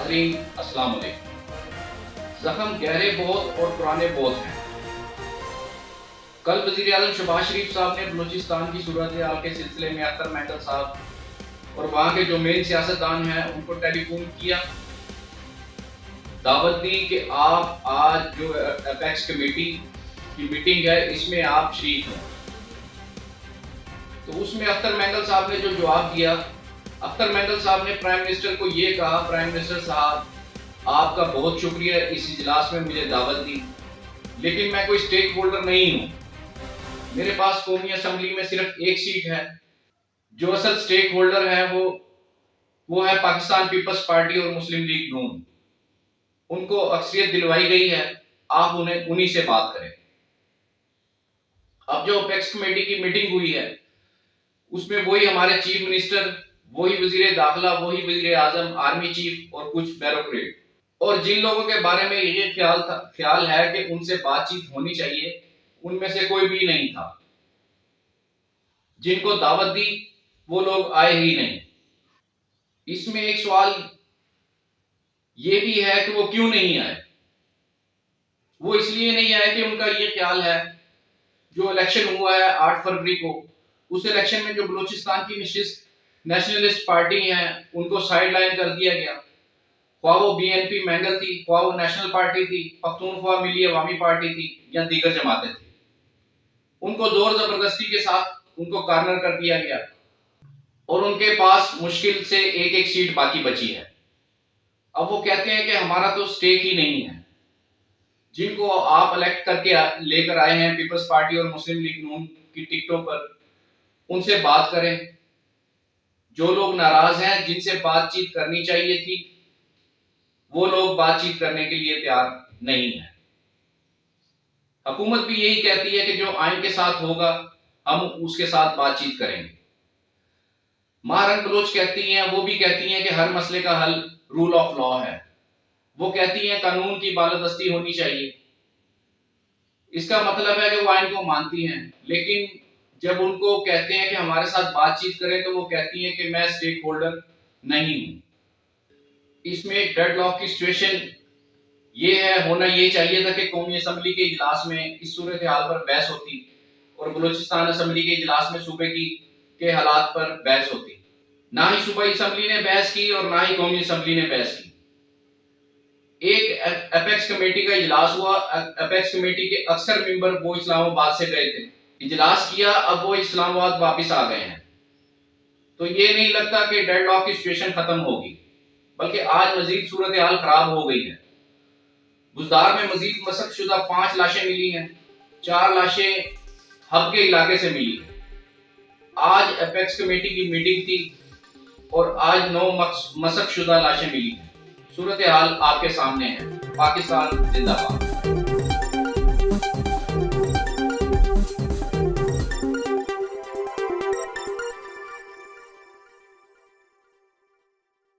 नाज़रीन अस्सलाम वालेकुम। जख्म गहरे बहुत और पुराने बहुत हैं। कल वज़ीर आज़म शहबाज शरीफ साहब ने बलूचिस्तान की सूरत हाल के सिलसिले में अख्तर मेंडल साहब और वहाँ के जो मेन सियासतदान हैं उनको टेलीफोन किया, दावत दी कि आप आज जो एपेक्स कमेटी की मीटिंग है इसमें आप शरीक हों। तो उसमें अख्तर मेंडल साहब ने जो जवाब दिया, अख्तर मेंडल साहब ने प्राइम मिनिस्टर को ये कहा, प्राइम मिनिस्टर साहब आपका बहुत शुक्रिया इस इजलास में मुझे दावत दी, लेकिन मैं कोई स्टेक होल्डर नहीं हूँ। मेरे पास कौमी असम्बली में सिर्फ एक सीट है। जो असल स्टेक होल्डर है वो है पाकिस्तान पीपल्स पार्टी और मुस्लिम लीग नून। उनको अक्सरियत दिलवाई गई है, आप उन्हीं से बात करें। अब जो अपेक्स कमेटी की मीटिंग हुई है उसमें वही हमारे चीफ मिनिस्टर, वही वजीर दाखिला, वही वजीर आजम, आर्मी चीफ और कुछ ब्यूरोक्रेट, और जिन लोगों के बारे में ये ख्याल है कि उनसे बातचीत होनी चाहिए, उनमें से कोई भी नहीं था। जिनको दावत दी वो लोग आए ही नहीं। इसमें एक सवाल ये भी है कि वो क्यों नहीं आए। वो इसलिए नहीं आए कि उनका ये ख्याल है जो इलेक्शन हुआ है 8 फरवरी को, उस इलेक्शन में जो बलूचिस्तान की नेशनलिस्ट पार्टी है उनको साइडलाइन कर दिया गया। ख्वाह वो बीएनपी मैंगल थी, ख्वाह वो नेशनल पार्टी थी, पख्तूनख्वा मिली अवामी पार्टी थी या दीगर जमातें थी, उनको जोर जबरदस्ती के साथ उनको कॉर्नर कर दिया गया और उनके पास मुश्किल से एक सीट बाकी बची है। अब वो कहते हैं कि हमारा तो स्टेक ही नहीं है। जिनको आप इलेक्ट करके लेकर आए हैं पीपल्स पार्टी और मुस्लिम लीग नून की टिकटों पर, उनसे बात करें। जो लोग नाराज हैं, जिनसे बातचीत करनी चाहिए थी, वो लोग बातचीत करने के लिए तैयार नहीं है। हुकूमत भी यही कहती है कि जो आइन के साथ होगा हम उसके साथ बातचीत करेंगे। महारंग बलोच कहती हैं, वो भी कहती हैं कि हर मसले का हल रूल ऑफ लॉ है। वो कहती हैं कानून की बालादस्ती होनी चाहिए। इसका मतलब है कि वो आइन को मानती हैं, लेकिन जब उनको कहते हैं कि हमारे साथ बातचीत करें तो वो कहती हैं कि मैं स्टेक होल्डर नहीं हूं। इसमें डेडलॉक की सिचुएशन ये है, होना ये चाहिए था कि कौमी असम्बली के इजलास में इस सूरत हाल पर बहस होती और बलूचिस्तान असम्बली के इजलास में सूबे के हालात पर बहस होती। ना ही सूबाई असम्बली ने बहस की और ना ही कौमी असम्बली ने बहस की। एक अपेक्स कमेटी का इजलास हुआ। अपेक्स कमेटी के अक्सर मेंबर वो इस्लामाबाद से गए थे, इजलास किया, अब वो इस्लामाबाद वापस आ गए हैं। तो ये नहीं लगता कि डेडलॉक की सिचुएशन खत्म होगी, बल्कि आज मजीद सूरत हाल खराब हो गई है। बुजदार में मजीद मसकशुदा 5 लाशें मिली हैं, 4 लाशें हब के इलाके से मिली हैं। आज अपेक्स कमेटी की मीटिंग थी और आज 9 मसकशुदा लाशें मिली हैं। सूरत हाल आपके सामने है। पाकिस्तान जिंदाबाद।